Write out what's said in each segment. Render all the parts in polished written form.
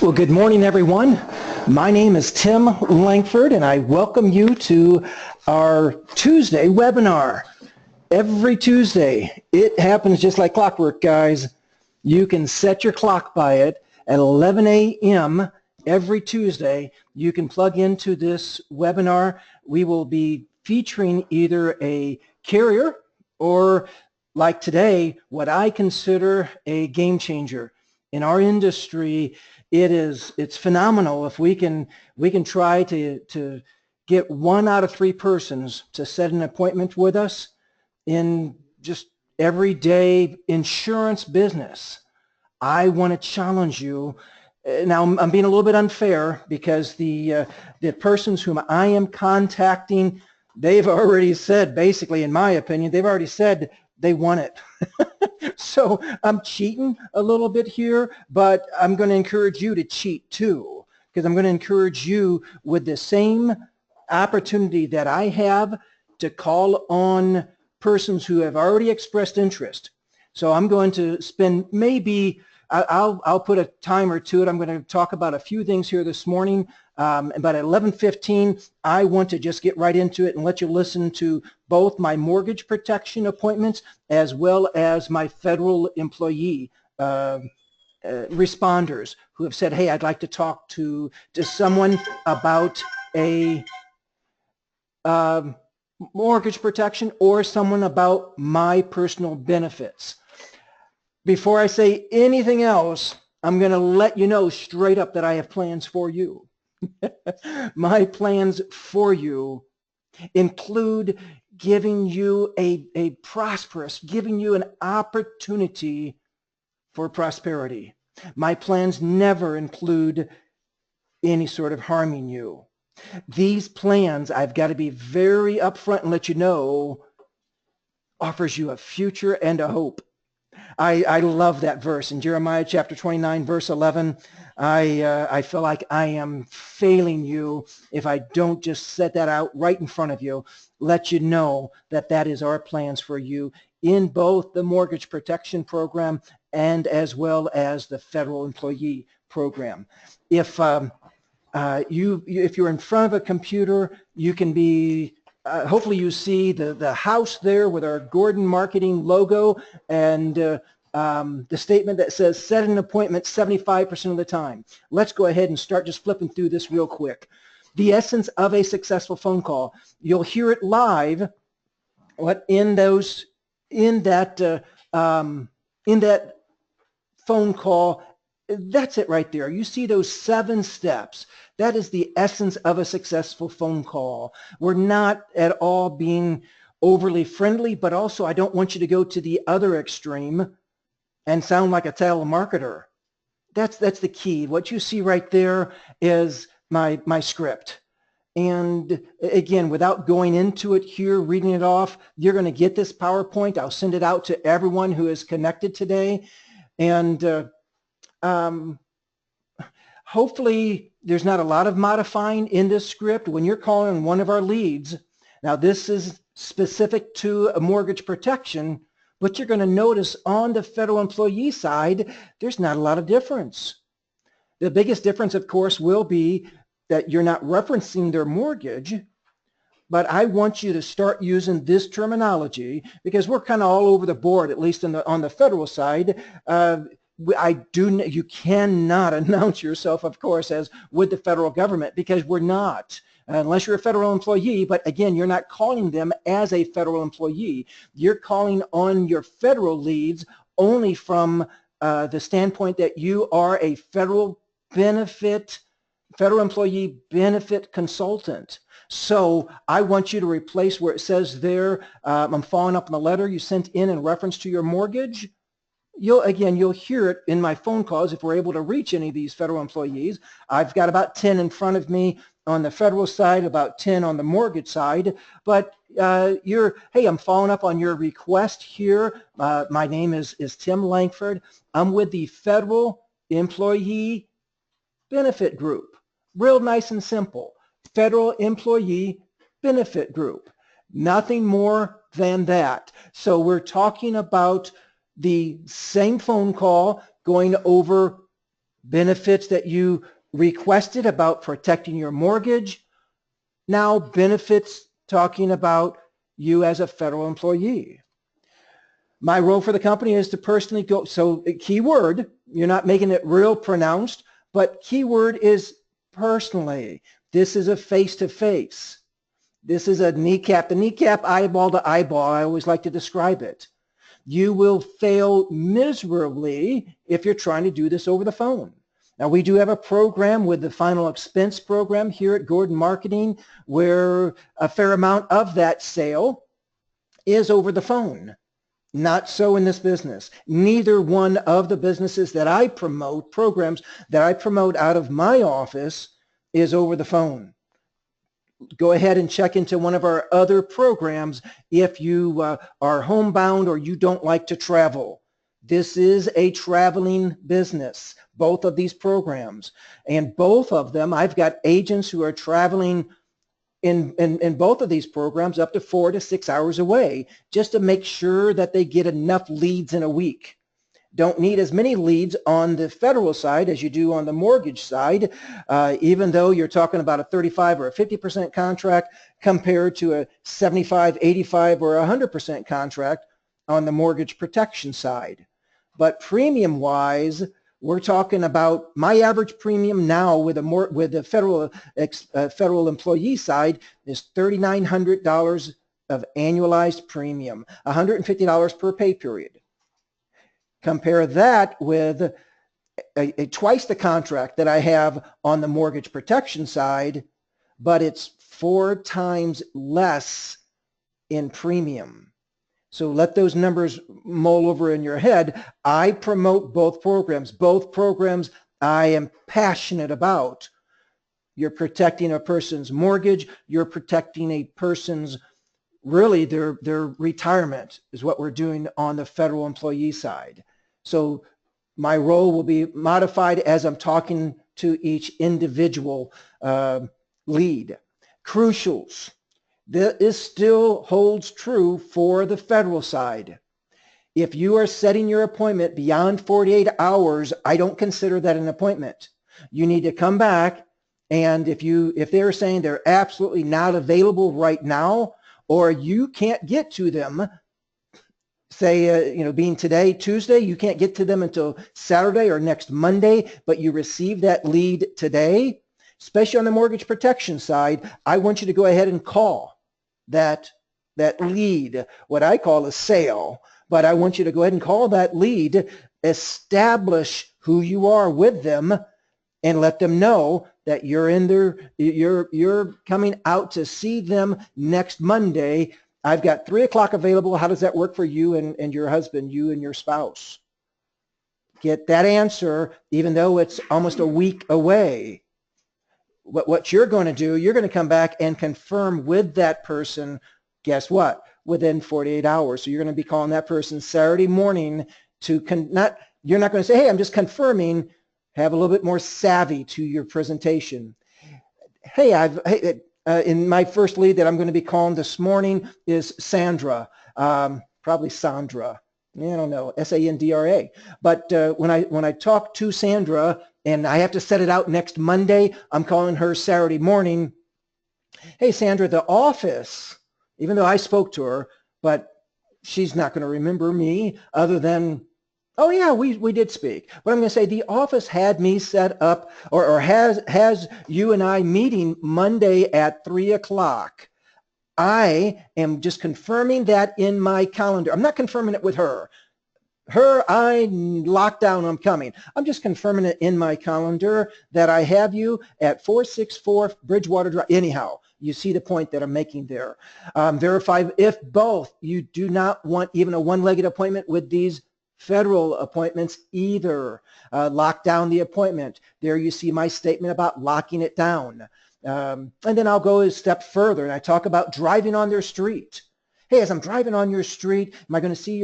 Well, good morning, everyone. My name is Tim Lankford, and I welcome you to our Tuesday webinar. Every Tuesday, it happens just like clockwork, guys. You can set your clock by it at 11 a.m. every Tuesday. You can plug into this webinar. We will be featuring either a carrier or, like today, what I consider a game changer. In our industry, it's phenomenal if we can try to get 1 out of 3 persons to set an appointment with us in just everyday insurance business. I want to challenge you. Now, I'm being a little bit unfair because the persons whom I am contacting, they've already said, basically, in my opinion, they've already said they want it. So I'm cheating a little bit here, but I'm going to encourage you to cheat too, because I'm going to encourage you with the same opportunity that I have to call on persons who have already expressed interest. So I'm going to spend maybe, I'll put a timer to it. I'm going to talk about a few things here this morning. About at 11:15, I want to just get right into it and let you listen to both my mortgage protection appointments as well as my federal employee responders who have said, hey, I'd like to talk to someone about a mortgage protection or someone about my personal benefits. Before I say anything else, I'm going to let you know straight up that I have plans for you. My plans for you include giving you a prosperous, giving you an opportunity for prosperity. My plans never include any sort of harming you. These plans, I've got to be very upfront and let you know, offers you a future and a hope. I love that verse in Jeremiah chapter 29, verse 11. I feel like I am failing you if I don't just set that out right in front of you, let you know that that is our plans for you in both the mortgage protection program and as well as the federal employee program. If you're in front of a computer, you can be hopefully you see the house there with our Gordon Marketing logo and the statement that says set an appointment 75% of the time. Let's go ahead and start just flipping through this real quick. The essence of a successful phone call. You'll hear it live in that phone call. That's it right there. You see those 7 steps. That is the essence of a successful phone call. We're not at all being overly friendly, but also I don't want you to go to the other extreme and sound like a telemarketer. That's the key. What you see right there is my script. And again, without going into it here, reading it off, you're going to get this PowerPoint. I'll send it out to everyone who is connected today. And hopefully there's not a lot of modifying in this script when you're calling one of our leads. Now this is specific to a mortgage protection, but you're going to notice on the federal employee side, there's not a lot of difference. The biggest difference, of course, will be that you're not referencing their mortgage, but I want you to start using this terminology because we're kind of all over the board, at least on the federal side. You cannot announce yourself, of course, as with the federal government because we're not, unless you're a federal employee. But again, you're not calling them as a federal employee. You're calling on your federal leads only from the standpoint that you are a federal employee benefit consultant. So I want you to replace where it says there, I'm following up on the letter you sent in reference to your mortgage. You'll hear it in my phone calls if we're able to reach any of these federal employees. I've got about 10 in front of me on the federal side, about 10 on the mortgage side. But hey, I'm following up on your request here. My name is Tim Lankford. I'm with the Federal Employee Benefit Group. Real nice and simple. Federal Employee Benefit Group. Nothing more than that. So we're talking about the same phone call going over benefits that you requested about protecting your mortgage, now benefits talking about you as a federal employee. My role for the company is to personally go, so keyword, you're not making it real pronounced, but keyword is personally. This is a face-to-face. This is a kneecap, the kneecap eyeball to eyeball, I always like to describe it. You will fail miserably if you're trying to do this over the phone. Now, we do have a program with the final expense program here at Gordon Marketing where a fair amount of that sale is over the phone. Not so in this business. Neither one of the businesses that I promote, programs that I promote out of my office, is over the phone. Go ahead and check into one of our other programs if you are homebound or you don't like to travel. This is a traveling business, both of these programs. And both of them, I've got agents who are traveling in both of these programs up to 4 to 6 hours away just to make sure that they get enough leads in a week. Don't need as many leads on the federal side as you do on the mortgage side, even though you're talking about a 35 or a 50% contract compared to a 75, 85, or 100% contract on the mortgage protection side. But premium-wise, we're talking about my average premium now with the federal employee side is $3,900 of annualized premium, $150 per pay period. Compare that with a twice the contract that I have on the mortgage protection side, but it's 4 times less in premium. So let those numbers mull over in your head. I promote both programs. Both programs I am passionate about. You're protecting a person's mortgage. You're protecting a person's, really their retirement is what we're doing on the federal employee side. So my role will be modified as I'm talking to each individual lead. Crucials. This still holds true for the federal side. If you are setting your appointment beyond 48 hours, I don't consider that an appointment. You need to come back, and if they're saying they're absolutely not available right now, or you can't get to them, say, being today, Tuesday, you can't get to them until Saturday or next Monday, but you receive that lead today, especially on the mortgage protection side, I want you to go ahead and call that lead, what I call a sale, but I want you to go ahead and call that lead, establish who you are with them, and let them know that you're in there, you're coming out to see them next Monday. I've got 3 o'clock available. How does that work for you and your husband, you and your spouse? Get that answer, even though it's almost a week away. What you're going to do, you're going to come back and confirm with that person, guess what, within 48 hours. So you're going to be calling that person Saturday morning to, you're not going to say, hey, I'm just confirming. Have a little bit more savvy to your presentation. Hey, in my first lead that I'm going to be calling this morning is Sandra, probably Sandra. I don't know, Sandra. But when I talk to Sandra and I have to set it out next Monday, I'm calling her Saturday morning. Hey, Sandra, the office, even though I spoke to her, but she's not going to remember me other than, oh yeah, we did speak. But I'm going to say the office had me set up or has you and I meeting Monday at 3 o'clock. I am just confirming that in my calendar. I'm not confirming it with her. I locked down, I'm coming. I'm just confirming it in my calendar that I have you at 464 Bridgewater Drive. Anyhow, you see the point that I'm making there. Verify if both. You do not want even a one-legged appointment with these federal appointments either. Lock down the appointment. There you see my statement about locking it down. And then I'll go a step further and I talk about driving on their street. Hey, as I'm driving on your street, am I going to see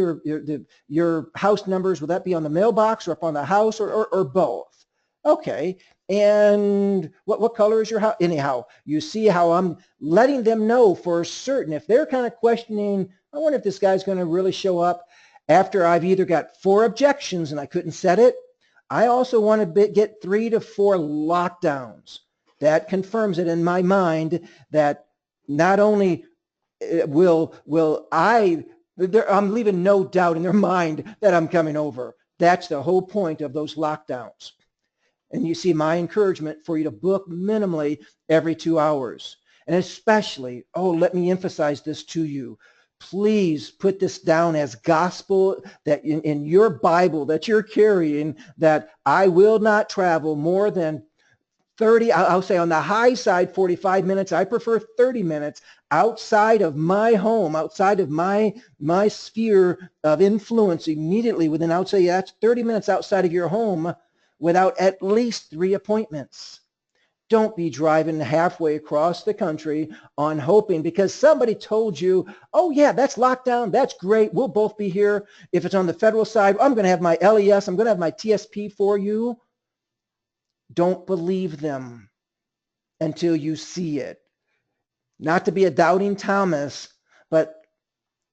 your house numbers? Will that be on the mailbox or up on the house or both? Okay. And what color is your house? Anyhow, you see how I'm letting them know for certain. If they're kind of questioning, I wonder if this guy's going to really show up after I've either got 4 objections and I couldn't set it, I also want to get 3 to 4 lockdowns. That confirms it in my mind that not only I'm leaving no doubt in their mind that I'm coming over. That's the whole point of those lockdowns. And you see my encouragement for you to book minimally every 2 hours. And especially, let me emphasize this to you. Please put this down as gospel that in your Bible that you're carrying, that I will not travel more than 30, I'll say on the high side, 45 minutes. I prefer 30 minutes outside of my home, outside of my sphere of influence immediately within, I would say that's 30 minutes outside of your home without at least 3 appointments. Don't be driving halfway across the country on hoping because somebody told you, oh yeah, that's lockdown, that's great, we'll both be here. If it's on the federal side, I'm going to have my LES, I'm going to have my TSP for you. Don't believe them until you see it. Not to be a doubting Thomas, but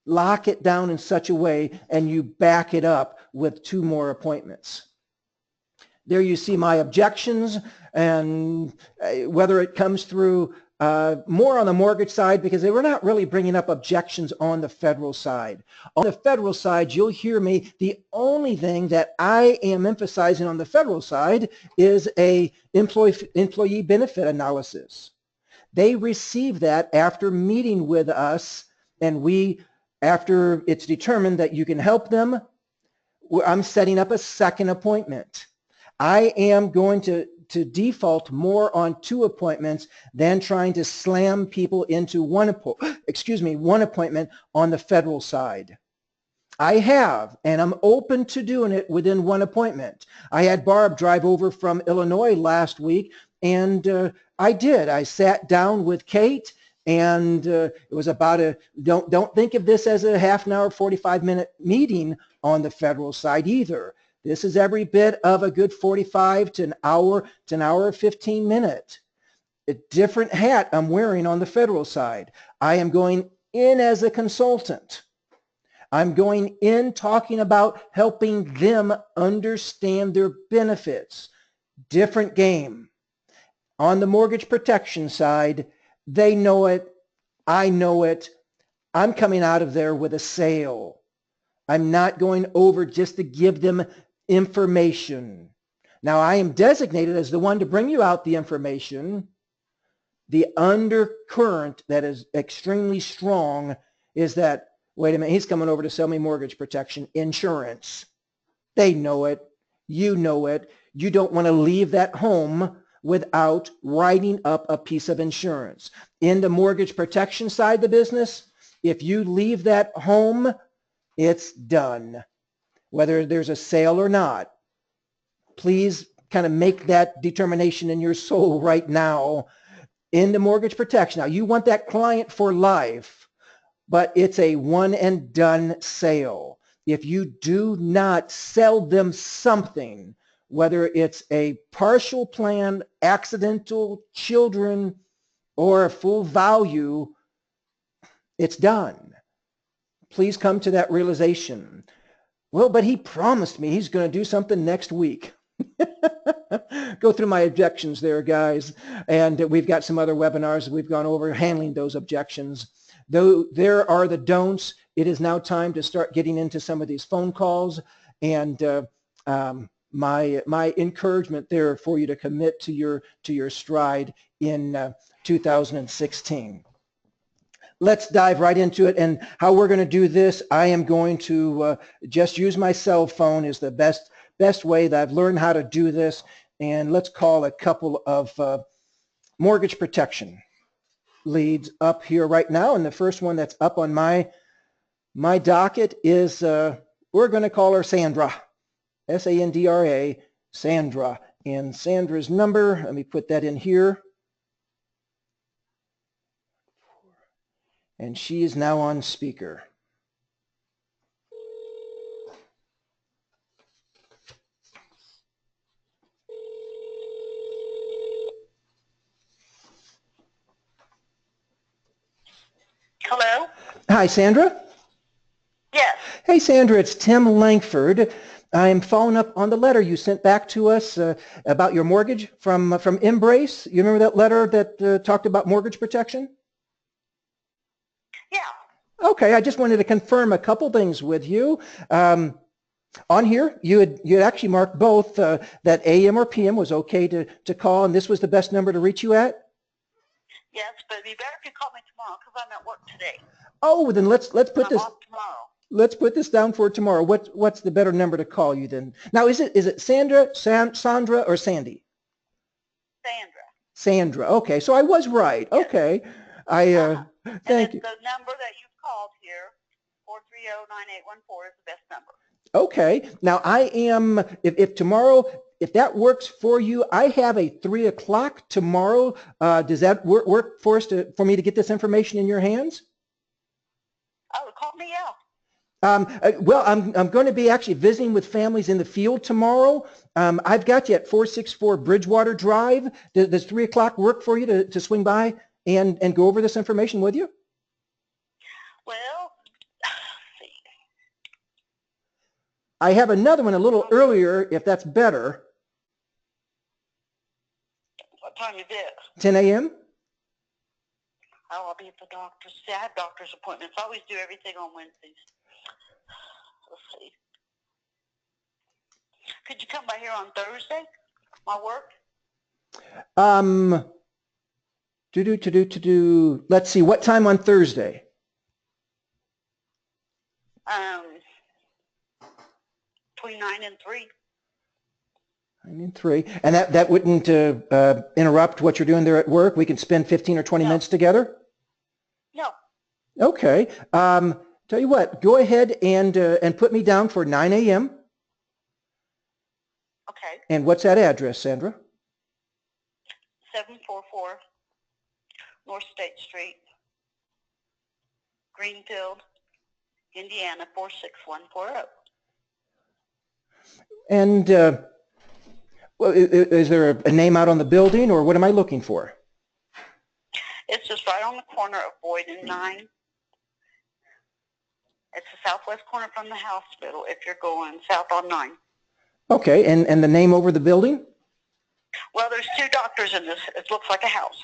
lock it down in such a way and you back it up with 2 more appointments. There you see my objections, and whether it comes through more on the mortgage side, because they were not really bringing up objections on the federal side. On the federal side, you'll hear me, the only thing that I am emphasizing on the federal side is a employee benefit analysis. They receive that after meeting with us, and after it's determined that you can help them, I'm setting up a second appointment. I am going to default more on 2 appointments than trying to slam people into one appointment on the federal side. I have, and I'm open to doing it within 1 appointment. I had Barb drive over from Illinois last week, and I sat down with Kate, and it was about don't think of this as a half an hour, 45-minute meeting on the federal side either. This is every bit of a good 45 to an hour 15 minute. A different hat I'm wearing on the federal side. I am going in as a consultant. I'm going in talking about helping them understand their benefits. Different game. On the mortgage protection side, they know it. I know it. I'm coming out of there with a sale. I'm not going over just to give them information. Now, I am designated as the one to bring you out the information. The undercurrent that is extremely strong is that, wait a minute, he's coming over to sell me mortgage protection insurance. They know it. You know it. You don't want to leave that home without writing up a piece of insurance. In the mortgage protection side of the business, if you leave that home, it's done. Whether there's a sale or not. Please kind of make that determination in your soul right now in the mortgage protection. Now, you want that client for life, but it's a one and done sale. If you do not sell them something, whether it's a partial plan, accidental, children, or a full value, it's done. Please come to that realization. Well, but he promised me he's going to do something next week. Go through my objections there, guys. And we've got some other webinars that we've gone over handling those objections. Though there are the don'ts, it is now time to start getting into some of these phone calls. And my encouragement there for you to commit to your stride in 2016. Let's dive right into it. And how we're going to do this, I am going to just use my cell phone is the best way that I've learned how to do this. And let's call a couple of mortgage protection leads up here right now. And the first one that's up on my docket is, we're going to call her Sandra, S-A-N-D-R-A, Sandra. And Sandra's number, let me put that in here. And she is now on speaker. Hello? Hi, Sandra. Yes. Hey, Sandra, it's Tim Lankford. I'm following up on the letter you sent back to us about your mortgage from Embrace. You remember that letter that talked about mortgage protection? Yeah. Okay, I just wanted to confirm a couple things with you. On here, you had actually marked both that AM or PM was okay to call, and this was the best number to reach you at? Yes, but it'd be better if you call me tomorrow because I'm at work today. Oh, then let's put this. I'm off tomorrow. Let's put this down for tomorrow. What's the better number to call you then? Now, is it Sandra, Sandra, or Sandy? Sandra. Sandra. Okay, so I was right. Yes. Okay, thank you. The number that you've called here, 430-9814, is the best number. Okay. Now I am, if tomorrow, if that works for you, I have a 3 o'clock tomorrow. Does that work for us for me to get this information in your hands? Oh, call me, yeah. Well, I'm going to be actually visiting with families in the field tomorrow. I've got you at 464 Bridgewater Drive. Does 3 o'clock work for you to swing by and go over this information with you? Well, I have another one a little earlier, if that's better. what time is it? 10 a.m.? Oh, I'll be at the doctor's. See, I have doctor's appointments. I always do everything on Wednesdays. Let's see. Could you come by here on Thursday? My work? Let's see, what time on Thursday? Between 9 and 3. 9 and 3. And that wouldn't interrupt what you're doing there at work? We can spend 15 or 20 minutes together? No. Okay. Tell you what, go ahead and put me down for 9 a.m. Okay. And what's that address, Sandra? 744 North State Street, Greenfield, Indiana, 46140. And is there a name out on the building, or what am I looking for? It's just right on the corner of Boyd and 9. It's the southwest corner from the hospital if you're going south on 9. Okay, and the name over the building? Well, there's 2 doctors in this. It looks like a house.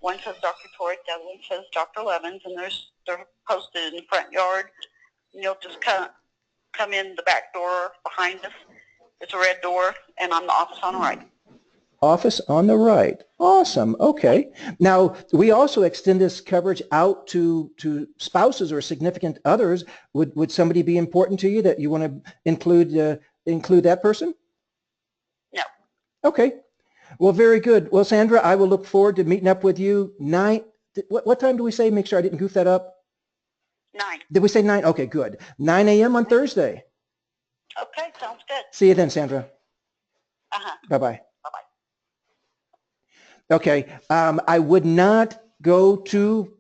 One says Dr. Torek, the other one says Dr. Levins, and they're posted in the front yard. And you'll just come in the back door behind us. It's a red door, and I'm the office on the right. Office on the right. Awesome. Okay. Now, we also extend this coverage out to spouses or significant others. Would somebody be important to you that you want to include that person? No. Okay. Well, very good. Well, Sandra, I will look forward to meeting up with you. What time do we say? Make sure I didn't goof that up. 9. Did we say 9? Okay, good. 9 a.m. on Thursday. Okay, sounds good. See you then, Sandra. Bye-bye. Bye-bye. Okay, I would not go to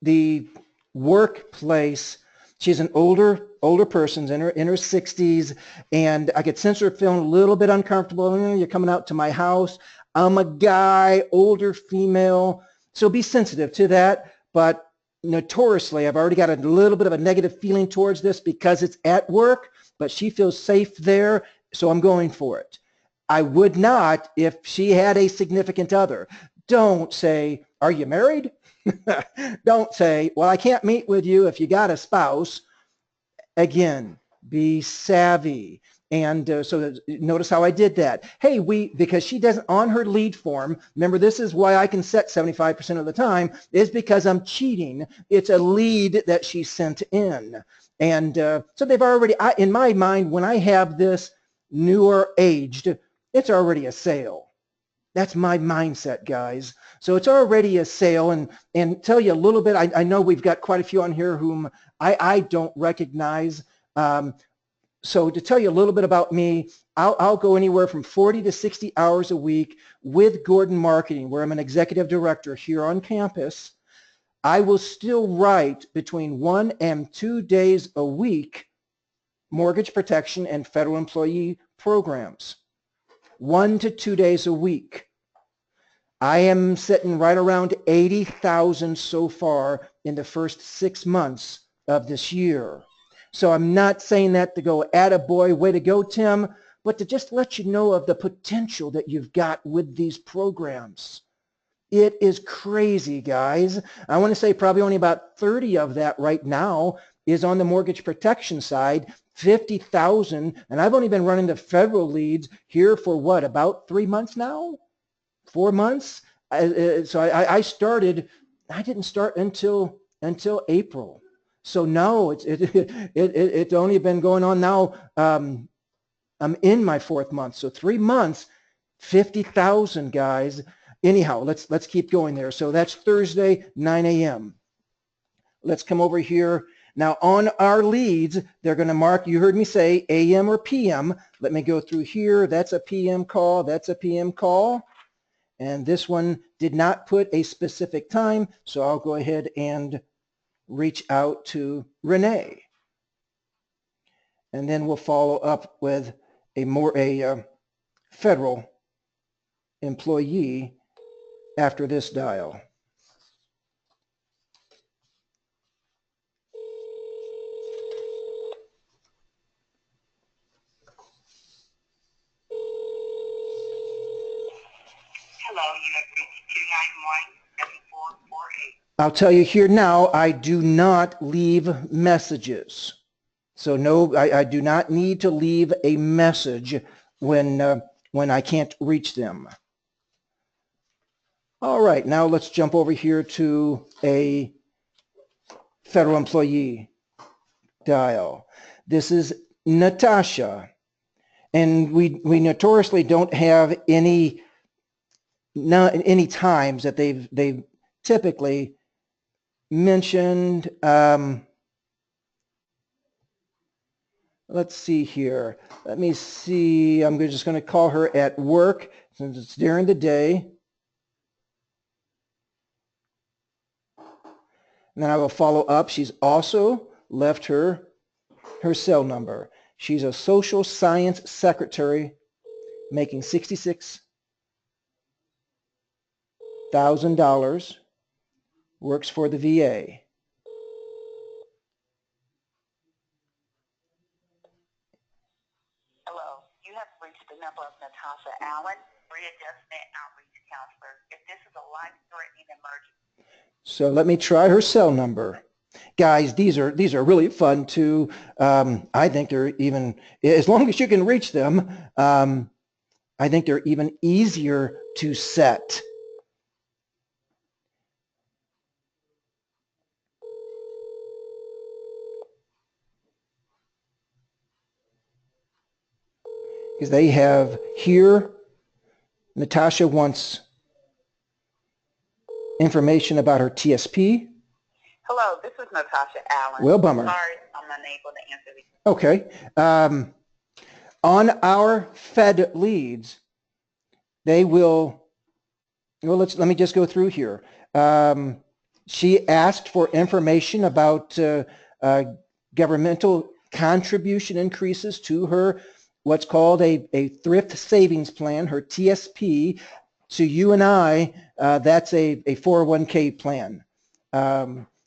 the workplace. She's an older person, in her 60s, and I could sense her feeling a little bit uncomfortable. You're coming out to my house. I'm a guy, older female, so be sensitive to that. But notoriously, I've already got a little bit of a negative feeling towards this because it's at work, but she feels safe there, so I'm going for it. I would not if she had a significant other. Don't say, are you married? Don't say, well, I can't meet with you if you got a spouse. Again, be savvy. And so notice how I did that. Hey, because she doesn't, on her lead form, remember this is why I can set 75% of the time, is because I'm cheating. It's a lead that she sent in. And so they've already, in my mind, when I have this newer aged, it's already a sale. That's my mindset, guys. So it's already a sale. And tell you a little bit, I know we've got quite a few on here whom I don't recognize. So to tell you a little bit about me, I'll go anywhere from 40 to 60 hours a week with Gordon Marketing, where I'm an executive director here on campus. I will still write between 1 and 2 days a week mortgage protection and federal employee programs. 1 to 2 days a week. I am sitting right around 80,000 so far in the first 6 months of this year. So I'm not saying that to go, attaboy, way to go, Tim, but to just let you know of the potential that you've got with these programs. It is crazy, guys. I want to say probably only about 30 of that right now is on the mortgage protection side, 50,000, and I've only been running the federal leads here for what, about 3 months now? 4 months? So I started, I didn't start until April. So no, it's only been going on now. I'm in my 4th month. So 3 months, 50,000, guys. Anyhow, let's keep going there. So that's Thursday, 9 a.m. Let's come over here. Now on our leads, they're going to mark, you heard me say AM or PM. Let me go through here. That's a PM call. That's a PM call. And this one did not put a specific time. So I'll go ahead and reach out to Renee. And then we'll follow up with a federal employee after this dial. Hello, you have reached 291-7448. I'll tell you here now, I do not leave messages. So no, I do not need to leave a message when I can't reach them. All right, now let's jump over here to a federal employee dial. This is Natasha, and we notoriously don't have any times that they've typically mentioned. Let's see here. Let me see. I'm just going to call her at work since it's during the day. And then I will follow up. She's also left her cell number. She's a social science secretary making $66,000, works for the VA. Hello, you have reached the number of Natasha Allen, readjustment outreach counselor. If this is a life-threatening emergency. So let me try her cell number. Guys, these are really fun too. I think they're even, as long as you can reach them, I think they're even easier to set. Because they have here, Natasha wants information about her TSP. Hello, this is Natasha Allen. Well, bummer. Sorry, I'm unable to answer these. Okay. On our Fed leads, they will, well, let me just go through here. She asked for information about governmental contribution increases to her, what's called a thrift savings plan, her TSP. To you and I, that's a 401k plan.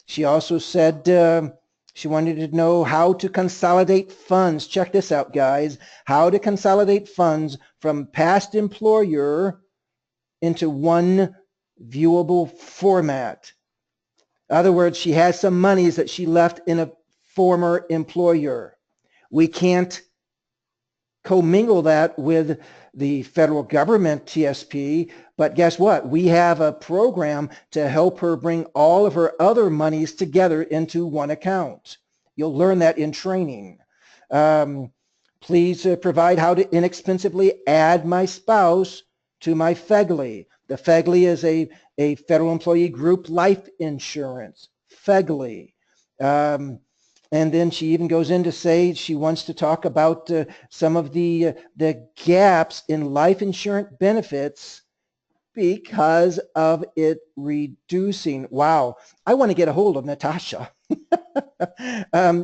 She also said she wanted to know how to consolidate funds. Check this out, guys. How to consolidate funds from past employer into one viewable format. In other words, she has some monies that she left in a former employer. We can't commingle that with the federal government TSP, but guess what? We have a program to help her bring all of her other monies together into one account. You'll learn that in training. Please provide how to inexpensively add my spouse to my FEGLI. The FEGLI is a federal employee group life insurance, FEGLI. And then she even goes in to say she wants to talk about some of the gaps in life insurance benefits because of it reducing. Wow. I want to get a hold of Natasha.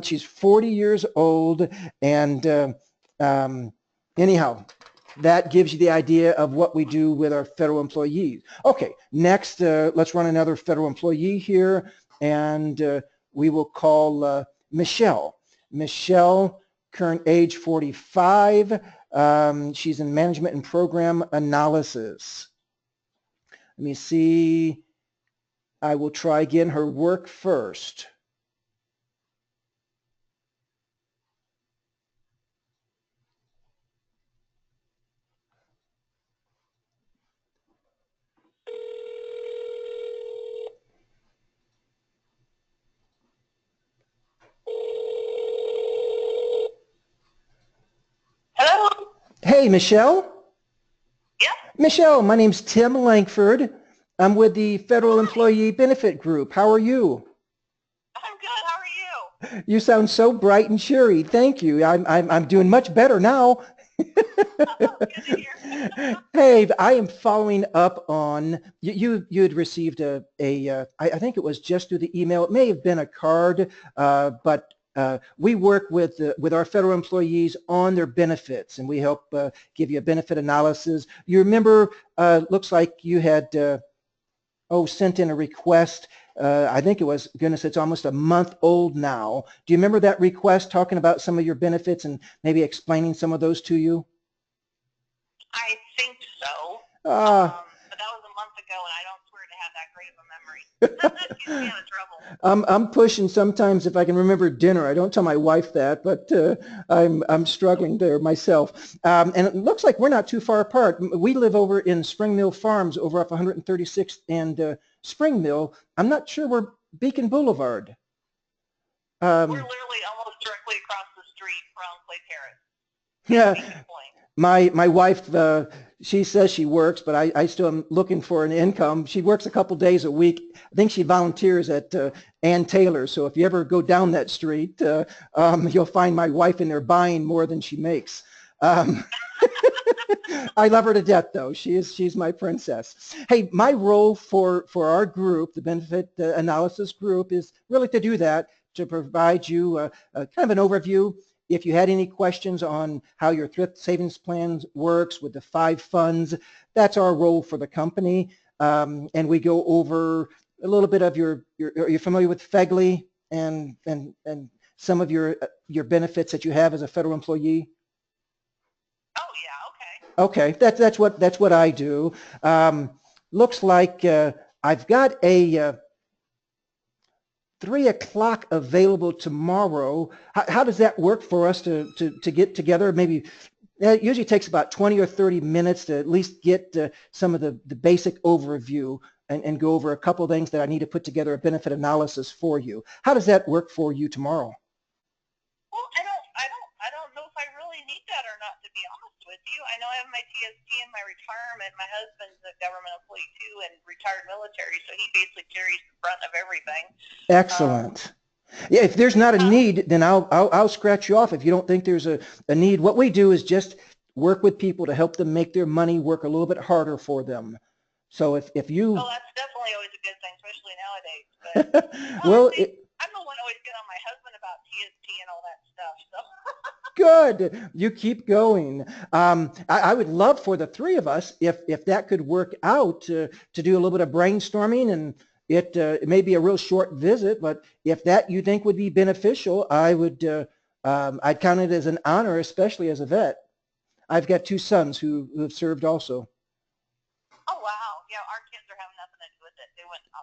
She's 40 years old. And anyhow, that gives you the idea of what we do with our federal employees. Okay, next, let's run another federal employee here. And we will call Michelle. Michelle, current age 45. She's in management and program analysis. Let me see. I will try again her work first. Hello? Hey, Michelle. Yeah? Michelle, my name's Tim Lankford. I'm with the Federal Employee Benefit Group. How are you? I'm good. How are you? You sound so bright and cheery. Thank you. I'm doing much better now. Oh, good to hear. Hey, I am following up on you had received I think it was just through the email. It may have been a card, but we work with our federal employees on their benefits, and we help give you a benefit analysis. You remember? Looks like you had sent in a request. I think it was, goodness, it's almost a month old now. Do you remember that request talking about some of your benefits and maybe explaining some of those to you? I think so. Uh, But that was a month ago, and I don't swear to have that great of a memory. Gets me out of trouble. I'm pushing sometimes if I can remember dinner. I don't tell my wife that, but I'm struggling there myself. And it looks like we're not too far apart. We live over in Spring Mill Farms over off 136th and Spring Mill. I'm not sure we're Beacon Boulevard. We're literally almost directly across the street from Clay Terrace. Yeah. My wife, she says she works, but I still am looking for an income. She works a couple days a week. I think she volunteers at Ann Taylor. So if you ever go down that street, you'll find my wife in there buying more than she makes. I love her to death, though. She's my princess. Hey, my role for our group, the benefit analysis group, is really to do that, to provide you kind of an overview. If you had any questions on how your thrift savings plan works with the 5 funds, that's our role for the company. And we go over a little bit of are you familiar with FEGLI and some of your benefits that you have as a federal employee? Oh, yeah, okay. Okay, that's what I do. Looks like I've got a 3 o'clock available tomorrow. How does that work for us to get together? Maybe it usually takes about 20 or 30 minutes to at least get some of the basic overview and go over a couple of things that I need to put together a benefit analysis for you. How does that work for you tomorrow? Well, I don't know if I really need that or not, to be honest with you. I know I have my TSD and my retirement. My husband's a government employee too and retired military, so he basically carries the brunt of everything. Excellent. Yeah, if there's not a need, then I'll scratch you off if you don't think there's a need. What we do is just work with people to help them make their money work a little bit harder for them. So if you... Oh, that's definitely always a good thing, especially nowadays. But well, I'm the one always getting on my husband about TST and all that stuff. So. Good. You keep going. I would love for the 3 of us, if that could work out, to do a little bit of brainstorming, and it may be a real short visit, but if that you think would be beneficial, I'd count it as an honor, especially as a vet. I've got 2 sons who have served also. Oh, wow. Yeah, our kids are having nothing to do with it.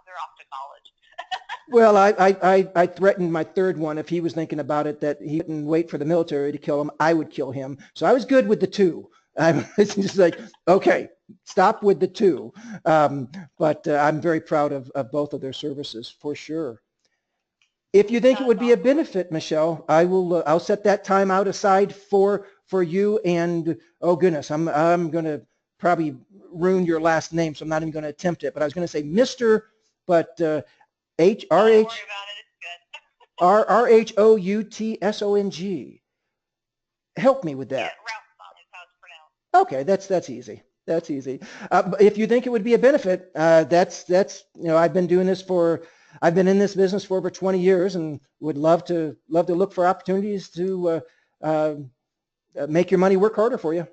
They're off to college. Well, I threatened my 3rd one, if he was thinking about it, that he wouldn't wait for the military to kill him, I would kill him. So I was good with the 2. It's just like, okay, stop with the 2. But I'm very proud of both of their services, for sure. If you think it would be a benefit, Michelle, I'll set that time out aside for you. And oh goodness, I'm going to probably ruin your last name, so I'm not even going to attempt it. But I was going to say Mr. But Rhoutssong. Help me with that. Yeah, Rhoutssong is how it's pronounced. Okay, that's easy. That's easy. If you think it would be a benefit, I've been in this business for over 20 years, and would love to look for opportunities to make your money work harder for you.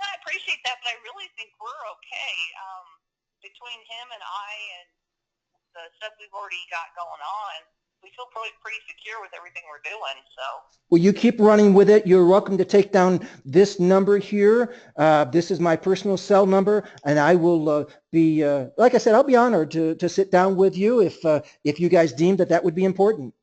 I appreciate that, but I really think we're okay. Between him and I and the stuff we've already got going on, we feel pretty secure with everything we're doing. So. Well, you keep running with it. You're welcome to take down this number here. This is my personal cell number, and I will be, like I said, I'll be honored to sit down with you if you guys deem that would be important.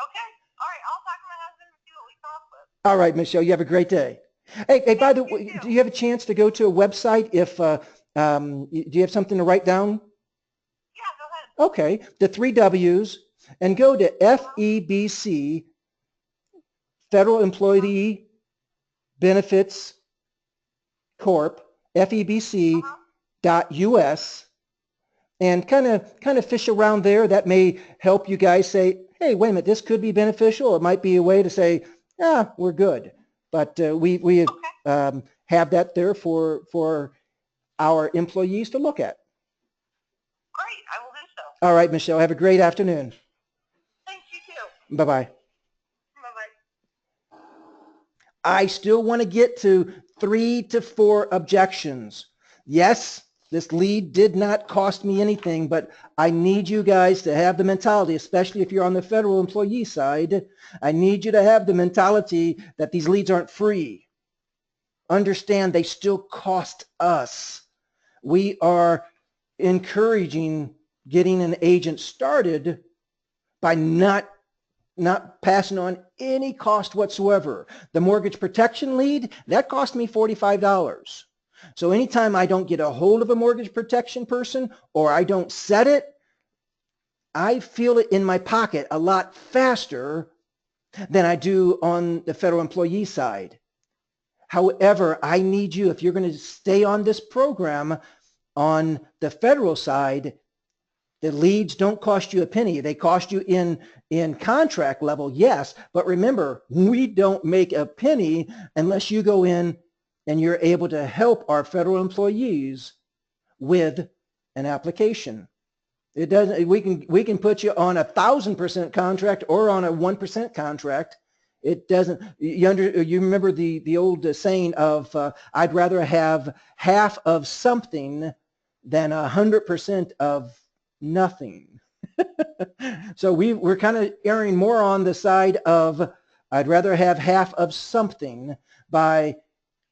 Okay. All right. I'll talk to my husband and see what we come up with. All right, Michelle. You have a great day. Hey, by the way, do you have a chance to go to a website if, do you have something to write down? Yeah, go ahead. Okay. The 3 W's, and go to FEBC, Federal Employee Benefits Corp, FEBC.us, and kind of fish around there. That may help you guys say, hey, wait a minute, this could be beneficial. It might be a way to say, we're good. But we have that there for our employees to look at. Great, I will do so. All right, Michelle, have a great afternoon. Thanks, you too. Bye-bye. Bye-bye. I still want to get to 3 to 4 objections. Yes, this lead did not cost me anything, but I need you guys to have the mentality, especially if you're on the federal employee side, I need you to have the mentality that these leads aren't free. Understand they still cost us. We are encouraging getting an agent started by not passing on any cost whatsoever. The mortgage protection lead, that cost me $45. So anytime I don't get a hold of a mortgage protection person or I don't set it, I feel it in my pocket a lot faster than I do on the federal employee side. However, I need you, if you're going to stay on this program on the federal side, the leads don't cost you a penny. They cost you in contract level, yes. But remember, we don't make a penny unless you go in and you're able to help our federal employees with an application. It doesn't. We can put you on 1,000% contract or on a 1% contract. It doesn't. You remember the old saying of I'd rather have half of something than 100% of nothing. So we're kind of erring more on the side of I'd rather have half of something by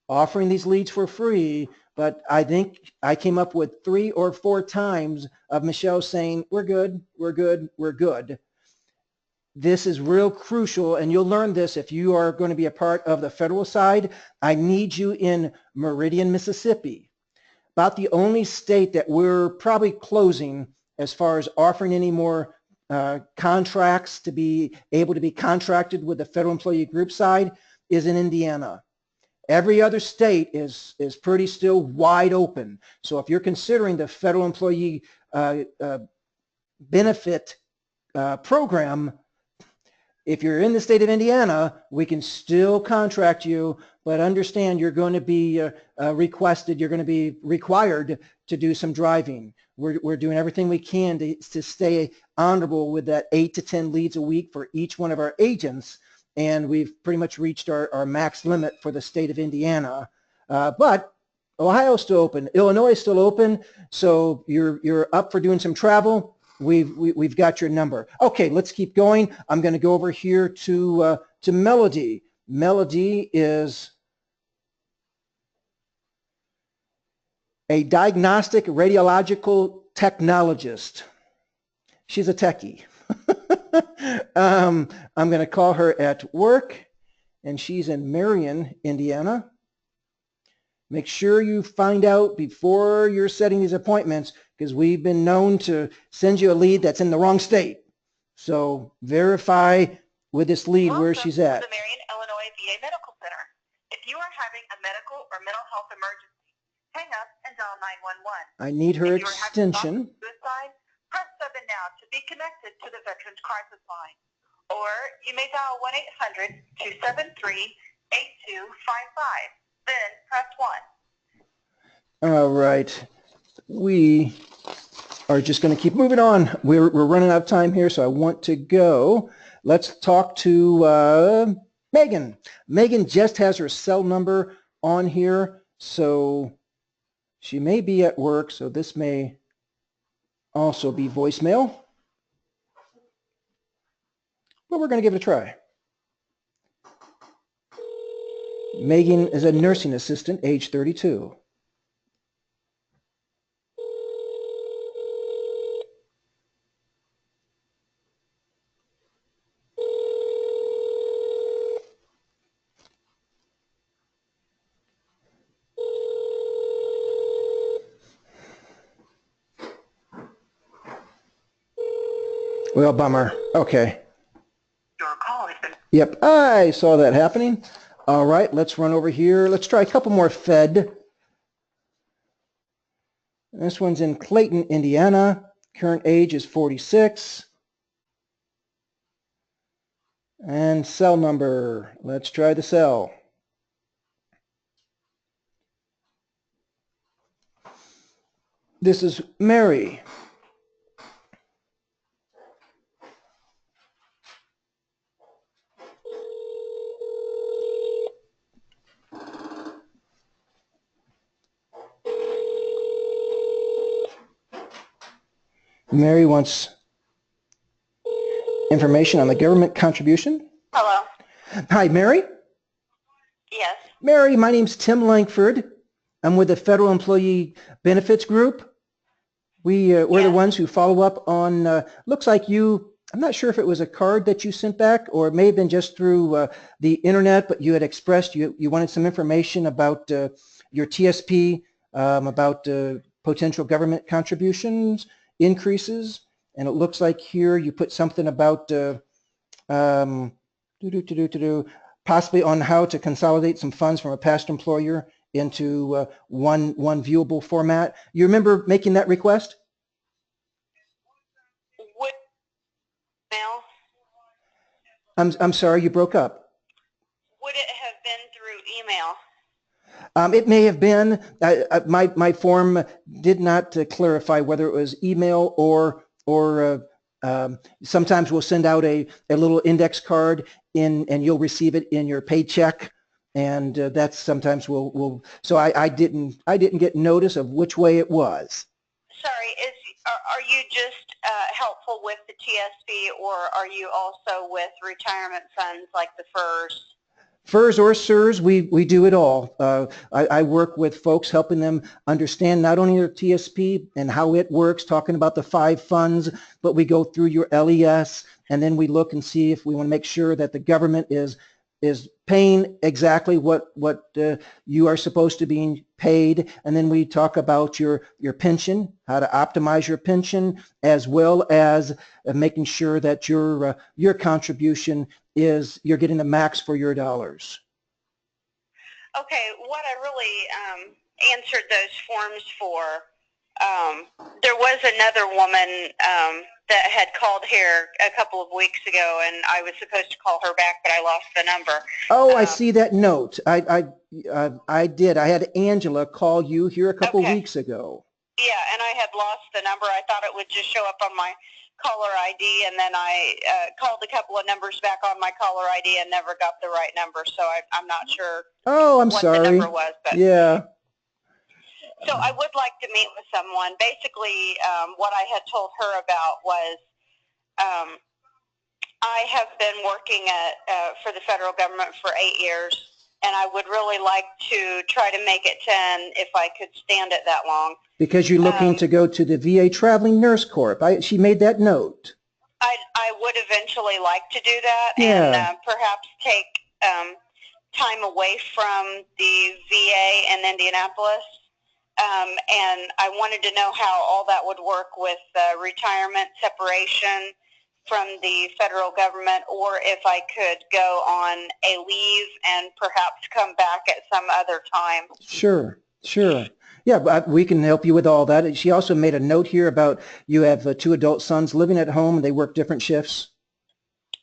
offering these leads for free. But I think I came up with 3 or 4 times of Michelle saying, we're good, we're good, we're good. This is real crucial, and you'll learn this if you are going to be a part of the federal side. I need you in Meridian, Mississippi. About the only state that we're probably closing as far as offering any more contracts to be able to be contracted with the federal employee group side is in Indiana. Every other state is pretty still wide open. So if you're considering the federal employee benefit program, if you're in the state of Indiana, we can still contract you, but understand you're going to be requested, you're going to be required to do some driving. We're doing everything we can to stay honorable with that 8 to 10 leads a week for each one of our agents. And we've pretty much reached our max limit for the state of Indiana. But Ohio's still open. Illinois is still open. So you're up for doing some travel. We've got your number. Okay, let's keep going. I'm going to go over here to Melody. Melody is a diagnostic radiological technologist. She's a techie. I'm going to call her at work, and she's in Marion, Indiana. Make sure you find out before you're setting these appointments, because we've been known to send you a lead that's in the wrong state. So verify with this lead where she's at. The Marion, Illinois VA Medical Center. If you are having a medical or mental health emergency, hang up and dial 911. I need her extension. Suicide, press 7 now to be connected to the Veterans Crisis Line. Or you may dial 1-800-273-8255. Then press 1. All right. We are just going to keep moving on. We're running out of time here, so I want to go. Let's talk to Megan. Megan just has her cell number on here, so she may be at work, so this may also be voicemail. but we're going to give it a try. Megan is a nursing assistant, age 32. Well, bummer. Okay. Your call has been... Yep, I saw that happening. All right, let's run over here. Let's try a couple more Fed. This one's in Clayton, Indiana. Current age is 46. And cell number. Let's try the cell. This is Mary. Mary wants information on the government contribution. Hello. Hi, Mary. Yes. Mary, my name's Tim Lankford. I'm with the Federal Employee Benefits Group. We're the ones who follow up on, looks like you, I'm not sure if it was a card that you sent back or it may have been just through the internet, but you had expressed you wanted some information about your TSP, about potential government contributions, increases, and it looks like here you put something about possibly on how to consolidate some funds from a past employer into one viewable format. You remember making that request? What mail? I'm sorry, you broke up. Would it have been through email? It may have been. My form did not clarify whether it was email or sometimes we'll send out a little index card and you'll receive it in your paycheck, and that's sometimes we'll. So I didn't get notice of which way it was. Sorry, are you just helpful with the TSP, or are you also with retirement funds like the FERS? FERS or SIRS, we do it all. I work with folks helping them understand not only their TSP and how it works, talking about the 5 funds, but we go through your LES, and then we look and see if we want to make sure that the government is paying exactly what you are supposed to be paid, and then we talk about your pension, how to optimize your pension, as well as making sure that your contribution is you're getting the max for your dollars. Okay, what I really answered those forms for, there was another woman that had called here a couple of weeks ago, and I was supposed to call her back, but I lost the number. Oh, I see that note. I did. I had Angela call you here a couple weeks ago. Yeah, and I had lost the number. I thought it would just show up on my caller ID, and then I called a couple of numbers back on my caller ID and never got the right number, so I'm not sure what the number was. But yeah. So I would like to meet with someone. Basically, what I had told her about was I have been working for the federal government for 8 years, and I would really like to try to make it 10 if I could stand it that long. Because you're looking to go to the VA Traveling Nurse Corps. She made that note. I would eventually like to do that, yeah. And perhaps take time away from the VA in Indianapolis. And I wanted to know how all that would work with retirement separation from the federal government, or if I could go on a leave and perhaps come back at some other time. Sure. Yeah, but we can help you with all that. She also made a note here about you have 2 adult sons living at home and they work different shifts.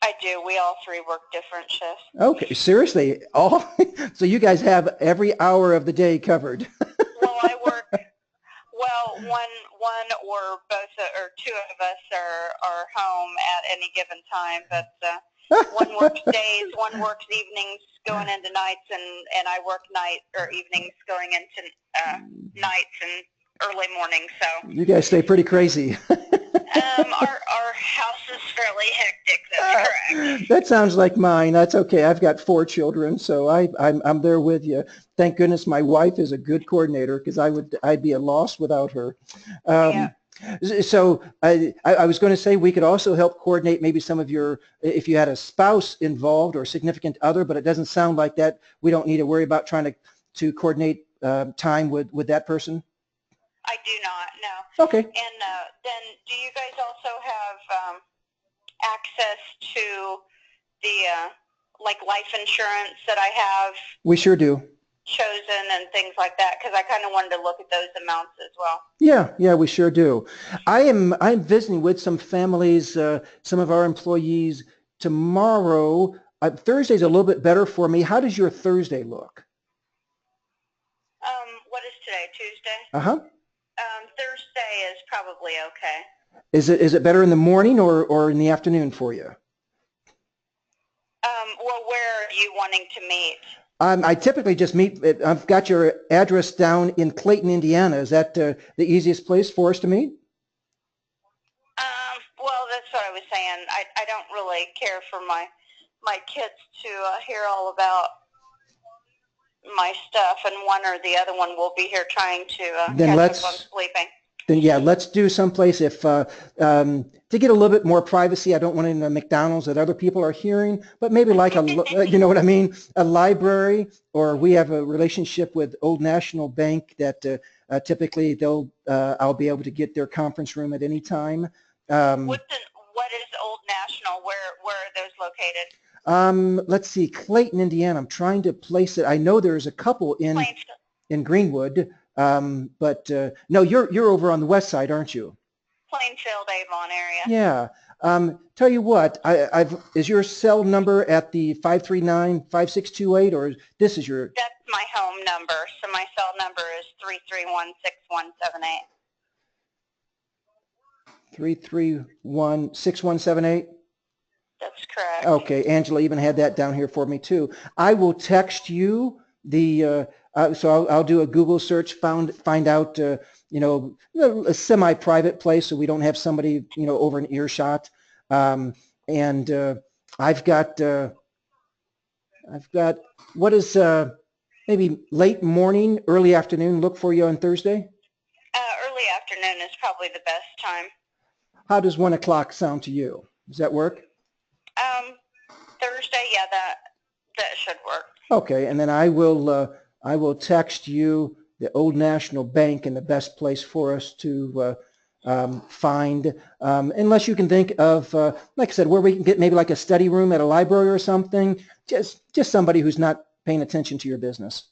I do. We all 3 work different shifts. Okay, seriously? All? So you guys have every hour of the day covered. Well, I work, one or both or 2 of us are home at any given time, but one works days, one works evenings going into nights, and I work night or evenings going into nights and early mornings. So you guys stay pretty crazy. Our house is fairly hectic. That's correct. That sounds like mine. That's okay. I've got 4 children, so I'm there with you. Thank goodness my wife is a good coordinator, because I'd be a loss without her. Yeah. So I was going to say we could also help coordinate maybe some of your, if you had a spouse involved or significant other, but it doesn't sound like that. We don't need to worry about trying to coordinate time with that person. I do not, no. Okay. And then do you guys also have access to the like life insurance that I have We sure do. chosen and things like that? Because I kind of wanted to look at those amounts as well. Yeah, we sure do. I'm visiting with some families, some of our employees tomorrow. Thursday's a little bit better for me. How does your Thursday look? What is today? Tuesday? Uh-huh. Thursday is probably okay. Is it better in the morning or in the afternoon for you? Well, where are you wanting to meet? I typically just meet, I've got your address down in Clayton, Indiana. Is that the easiest place for us to meet? Well, that's what I was saying. I don't really care for my kids to hear all about my stuff, and one or the other one will be here trying to catch up on sleeping. Then yeah, let's do someplace if to get a little bit more privacy. I don't want in the McDonald's that other people are hearing, but maybe like a you know what I mean, a library, or we have a relationship with Old National Bank that typically I'll be able to get their conference room at any time. What is Old National? Where are those located? Let's see, Clayton, Indiana. I'm trying to place it. I know there's a couple in Greenwood. But no, you're over on the west side, aren't you? Plainfield, Avon area. Yeah. Tell you what, is your cell number at the 539-5628, or this is your? That's my home number. So my cell number is 331-6178. 331-6178. That's correct. Okay, Angela even had that down here for me too. I will text you the. So I'll do a Google search, find out, you know, a semi-private place so we don't have somebody, you know, over an earshot. And I've got, what is maybe late morning, early afternoon look for you on Thursday? Early afternoon is probably the best time. How does 1 o'clock sound to you? Does that work? Thursday, yeah, that should work. Okay, and then I will text you the Old National Bank and the best place for us to find, unless you can think of, like I said, where we can get maybe like a study room at a library or something, just somebody who's not paying attention to your business.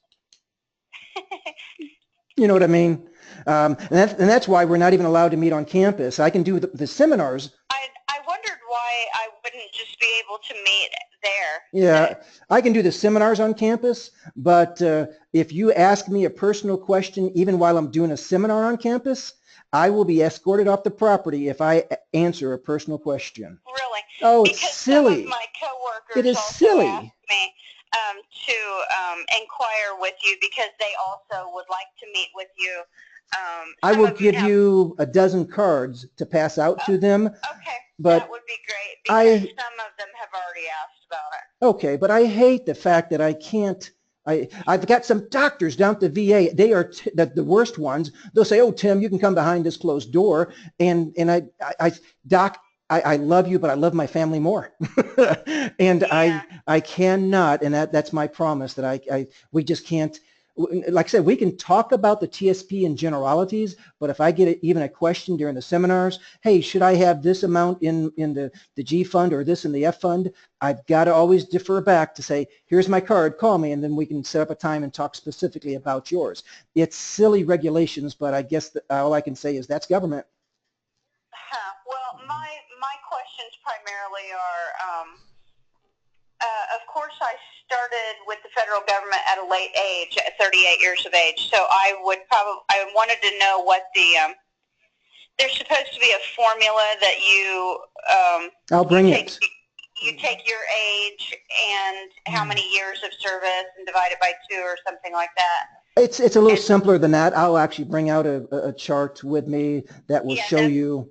You know what I mean? And that's why we're not even allowed to meet on campus. I can do the seminars. I wondered why I wouldn't just be able to meet there. Yeah, I can do the seminars on campus, but if you ask me a personal question, even while I'm doing a seminar on campus, I will be escorted off the property if I answer a personal question. Really? Oh, it's because silly. Some of my coworkers it is also silly. asked me to inquire with you because they also would like to meet with you. I will give you a dozen cards to pass out to them. Okay, but that would be great because some of them have already asked about it. Okay, but I hate the fact that I can't. I've got some doctors down at the VA. They are the worst ones. They'll say, "Oh, Tim, you can come behind this closed door," and Doc, I love you, but I love my family more, and yeah. I cannot, and that's my promise that we just can't. Like I said, we can talk about the TSP in generalities, but if I get even a question during the seminars, hey, should I have this amount in the G fund or this in the F fund? I've got to always defer back to say, here's my card, call me, and then we can set up a time and talk specifically about yours. It's silly regulations, but I guess all I can say is that's government. Well, my questions primarily are, of course, I started with the federal government at a late age, at 38 years of age. So I wanted to know what there's supposed to be a formula that you. I'll bring it. You take your age and how many years of service and divide it by 2 or something like that. It's a little simpler than that. I'll actually bring out a chart with me that will show you.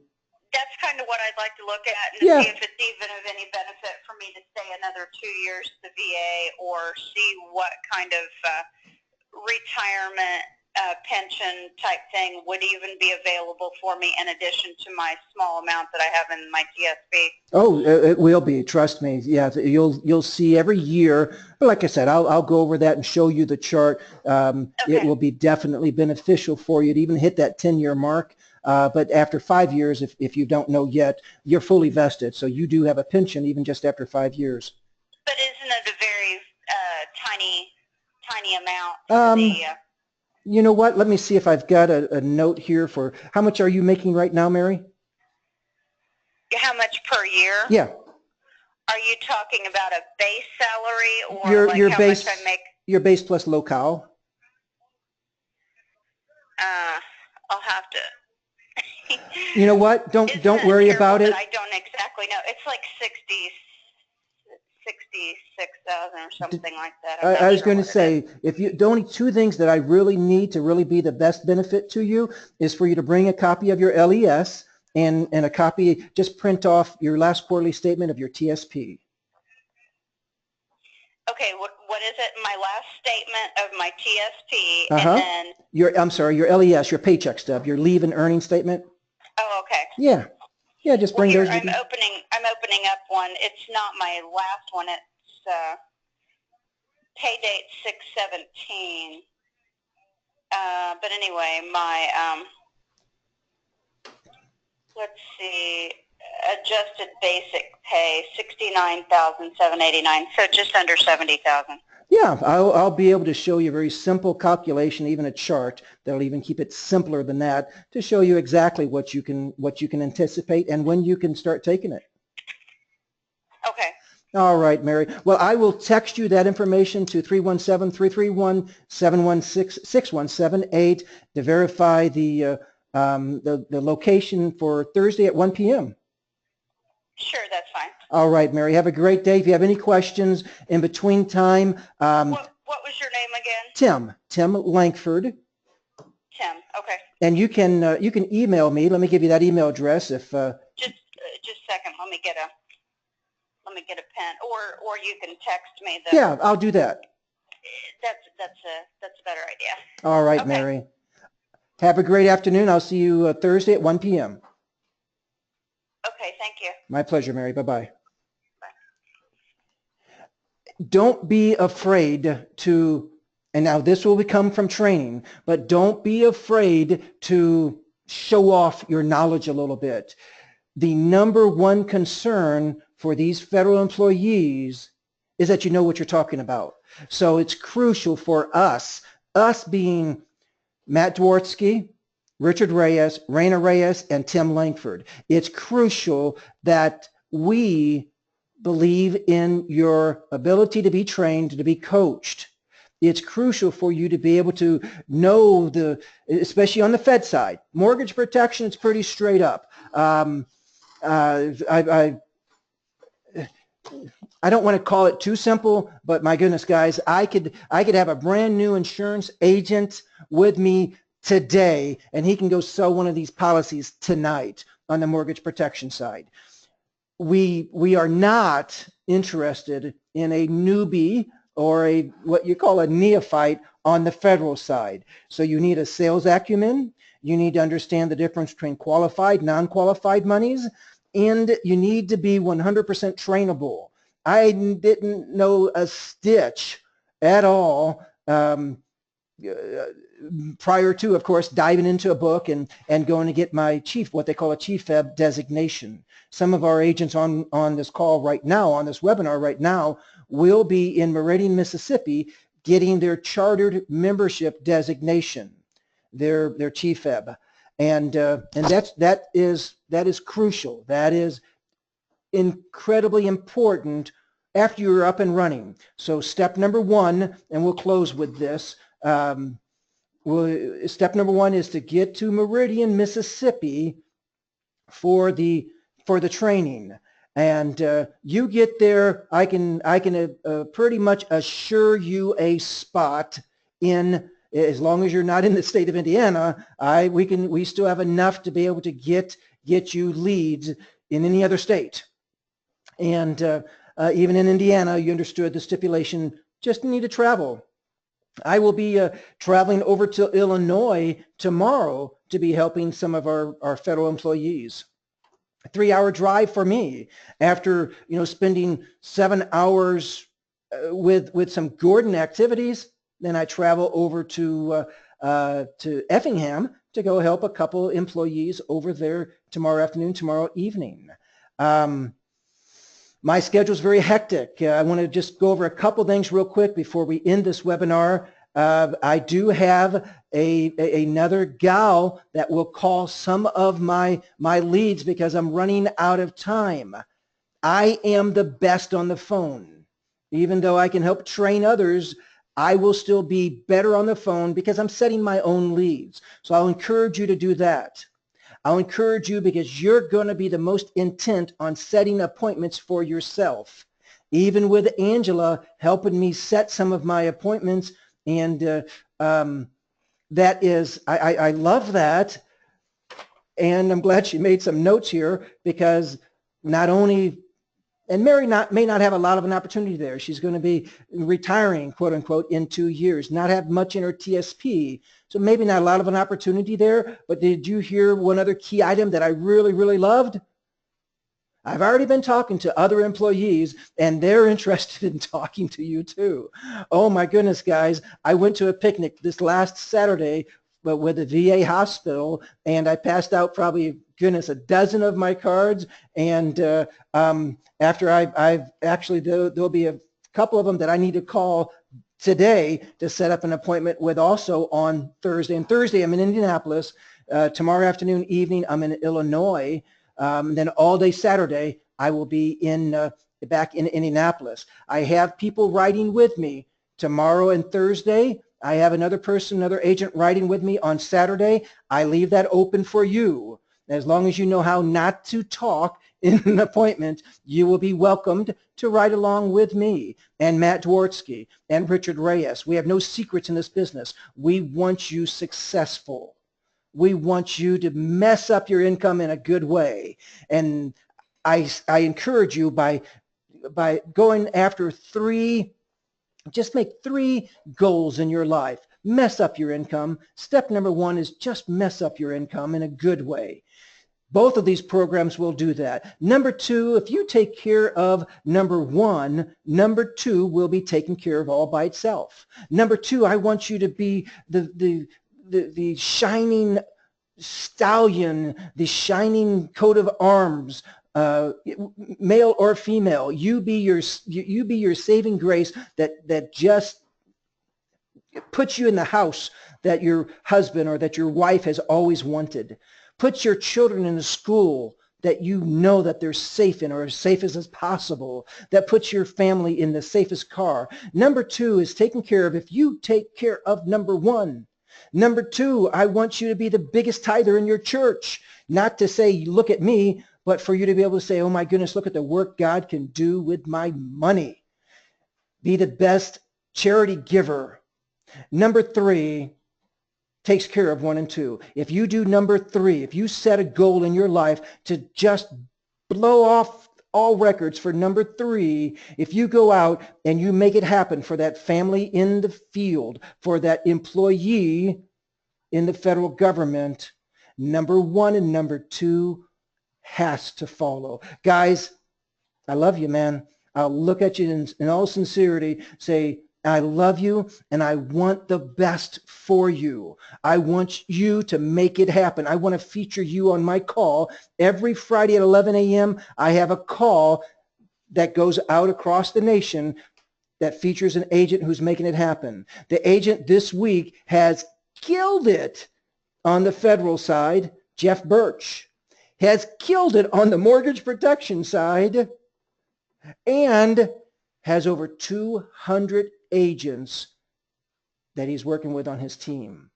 That's kind of what I'd like to look at, and to Yeah. see if it's even of any benefit for me to stay another 2 years to VA, or see what kind of retirement pension type thing would even be available for me in addition to my small amount that I have in my TSP. Oh, it will be. Trust me. Yeah, you'll see every year. But like I said, I'll go over that and show you the chart. Okay. It will be definitely beneficial for you to even hit that 10-year mark. But after 5 years, if you don't know yet, you're fully vested. So you do have a pension even just after 5 years. But isn't it a very tiny amount for You know what? Let me see if I've got a note here for how much are you making right now, Mary? how much per year? Yeah. Are you talking about a base salary, or Your how base, much I make? Your base plus locale. I'll have to. You know what? Don't worry about it. I don't exactly know. It's like 66,000 or something like that. I was going to say, the only two things that I really need to really be the best benefit to you is for you to bring a copy of your LES and a copy, just print off your last quarterly statement of your TSP. Okay, what is it? My last statement of my TSP, and then your LES, your paycheck stub, your leave and earning statement. Oh, okay. Yeah, just bring those. I'm opening up one. It's not my last one. It's pay date 6/17. But anyway, my let's see, adjusted basic pay 69,789. So just under 70,000. Yeah, I'll be able to show you a very simple calculation, even a chart that'll even keep it simpler than that, to show you exactly what you can anticipate and when you can start taking it. Okay. All right, Mary. Well, I will text you that information to 317-331-716-6178 to verify the location for Thursday at 1 p.m. Sure, that's fine. All right, Mary. Have a great day. If you have any questions in between time. What was your name again? Tim Lankford. Tim. Okay. And you can email me. Let me give you that email address. If just a second. Let me get a pen, or you can text me. Yeah, I'll do that. That's a better idea. All right, okay. Mary. Have a great afternoon. I'll see you Thursday at 1 p.m. Okay, thank you. My pleasure, Mary. Bye-bye. Bye. Don't be afraid to, and now this will come from training, but don't be afraid to show off your knowledge a little bit. The number one concern for these federal employees is that you know what you're talking about. So it's crucial for us being Matt Dworsky, Richard Reyes, Raina Reyes, and Tim Lankford. It's crucial that we believe in your ability to be trained, to be coached. It's crucial for you to be able to know especially on the Fed side. Mortgage protection, it's pretty straight up. I don't want to call it too simple, but my goodness, guys, I could have a brand new insurance agent with me today, and he can go sell one of these policies tonight on the mortgage protection side. We are not interested in a newbie or what you call a neophyte on the federal side. So you need a sales acumen. You need to understand the difference between qualified, non-qualified monies, and you need to be 100% trainable. I didn't know a stitch at all prior to, of course, diving into a book and going to get my what they call a Chief Eb designation. Some of our agents on this call right now, on this webinar right now, will be in Meridian, Mississippi, getting their chartered membership designation, their Chief Eb. And that is crucial. That is incredibly important after you're up and running. So step number one, and we'll close with this. Step number one is to get to Meridian, Mississippi for the training. And you get there, I can pretty much assure you a spot in, as long as you're not in the state of Indiana. We still have enough to be able to get get you leads in any other state. And even in Indiana, you understood the stipulation, just need to travel. I will be traveling over to Illinois tomorrow to be helping some of our federal employees. A 3-hour drive for me after, spending 7 hours with some Gordon activities. Then I travel over to Effingham to go help a couple employees over there tomorrow afternoon, tomorrow evening. My schedule is very hectic. I want to just go over a couple things real quick before we end this webinar. I do have another gal that will call some of my leads because I'm running out of time. I am the best on the phone. Even though I can help train others, I will still be better on the phone because I'm setting my own leads. So I'll encourage you to do that. I'll encourage you because you're going to be the most intent on setting appointments for yourself. Even with Angela helping me set some of my appointments, and that is, I love that. And I'm glad she made some notes here because not only, and Mary may not have a lot of an opportunity there. She's going to be retiring, quote unquote, in 2 years, not have much in her TSP. So maybe not a lot of an opportunity there, but did you hear one other key item that I really, really loved? I've already been talking to other employees and they're interested in talking to you too. Oh my goodness, guys. I went to a picnic this last Saturday with the VA hospital and I passed out probably, goodness, a dozen of my cards. And after I've actually, there'll be a couple of them that I need to call today to set up an appointment with also on Thursday. And Thursday I'm in Indianapolis. Tomorrow afternoon, evening, I'm in Illinois. Then all day Saturday, I will be back in Indianapolis. I have people riding with me tomorrow and Thursday. I have another person, another agent riding with me on Saturday. I leave that open for you. As long as you know how not to talk in an appointment, you will be welcomed to ride along with me and Matt Dwortsky and Richard Reyes. We have no secrets in this business. We want you successful. We want you to mess up your income in a good way. And I encourage you by going after just make 3 goals in your life. Mess up your income. Step number 1 is just mess up your income in a good way. Both of these programs will do that. Number 2, if you take care of number 1, number 2 will be taken care of all by itself. Number 2, I want you to be the shining stallion, the shining coat of arms, male or female. You be your saving grace that just puts you in the house that your husband or that your wife has always wanted. Put your children in a school that you know that they're safe in, or as safe as possible, that puts your family in the safest car. Number 2 is taken care of if you take care of number 1. Number 2, I want you to be the biggest tither in your church. Not to say, look at me, but for you to be able to say, oh my goodness, look at the work God can do with my money. Be the best charity giver. Number 3 takes care of 1 and 2. If you do number 3, if you set a goal in your life to just blow off all records for number 3, if you go out and you make it happen for that family in the field, for that employee in the federal government, number 1 and number 2 has to follow. Guys, I love you, man. I'll look at you in all sincerity, say, I love you and I want the best for you. I want you to make it happen. I want to feature you on my call. Every Friday at 11 a.m., I have a call that goes out across the nation that features an agent who's making it happen. The agent this week has killed it on the federal side. Jeff Birch has killed it on the mortgage protection side and has over 200 agents that he's working with on his team.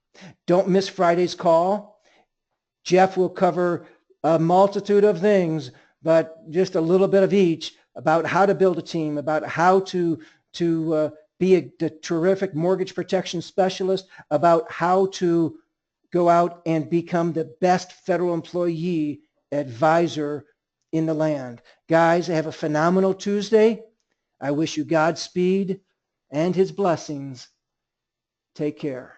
Don't miss Friday's call. Jeff will cover a multitude of things, but just a little bit of each about how to build a team, about how to be a terrific mortgage protection specialist, about how to go out and become the best federal employee advisor in the land. Guys, have a phenomenal Tuesday. I wish you Godspeed and his blessings. Take care.